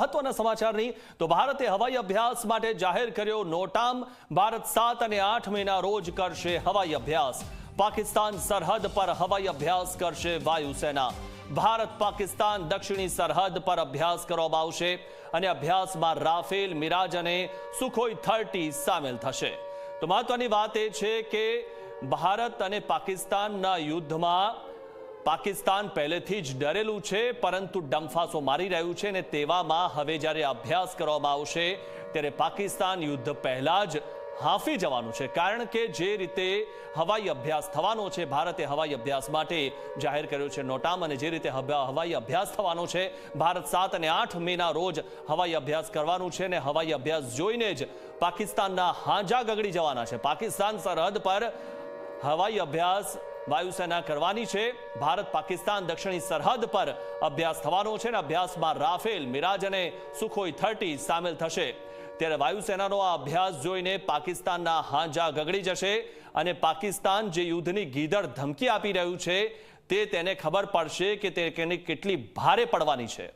મહત્વના સમાચારની તો ભારતે હવાઈ અભ્યાસ માટે જાહેર કર્યો નોટામ। ભારત 7 અને 8 મેના રોજ કરશે હવાઈ અભ્યાસ। પાકિસ્તાન સરહદ પર હવાઈ અભ્યાસ કરશે વાયુસેના। ભારત પાકિસ્તાન દક્ષિણી સરહદ પર અભ્યાસ કરવામાં આવશે અને અભ્યાસમાં રાફેલ, મિરાજ અને સુખોઈ 30 સામેલ થશે। તો મહત્વની વાત એ છે કે ભારત અને પાકિસ્તાનના યુદ્ધમાં પાકિસ્તાન પહેલેથી જ ડરેલું છે, પરંતુ ડંફાસો મારી રહ્યું છે અને તેવામાં હવે જ્યારે અભ્યાસ કરવામાં આવશે ત્યારે પાકિસ્તાન યુદ્ધ પહેલા જ હાંફી જવાનું છે, કારણ કે જે રીતે હવાઈ અભ્યાસ થવાનો છે, ભારતે હવાઈ અભ્યાસ માટે જાહેર કર્યો છે નોટામ, અને જે રીતે હવાઈ અભ્યાસ થવાનો છે, ભારત 7 અને 8 મેના રોજ હવાઈ અભ્યાસ કરવાનું છે અને હવાઈ અભ્યાસ જોઈને જ પાકિસ્તાનના હાંજા ગગડી જવાના છે। પાકિસ્તાન સરહદ પર હવાઈ અભ્યાસ વાયુસેના કરવાની છે। ભારત પાકિસ્તાન દક્ષિણી સરહદ પર અભ્યાસ થવાનો છે અને અભ્યાસમાં રાફેલ, મિરાજ અને સુખોઈ 30 સામેલ થશે। ત્યારે વાયુસેનાનો આ અભ્યાસ જોઈને પાકિસ્તાનના હાંજા ગગડી જશે અને પાકિસ્તાન જે યુદ્ધની ગીદડ ધમકી આપી રહ્યું છે તેને ખબર પડશે કે તે કેટલી ભારે પડવાની છે।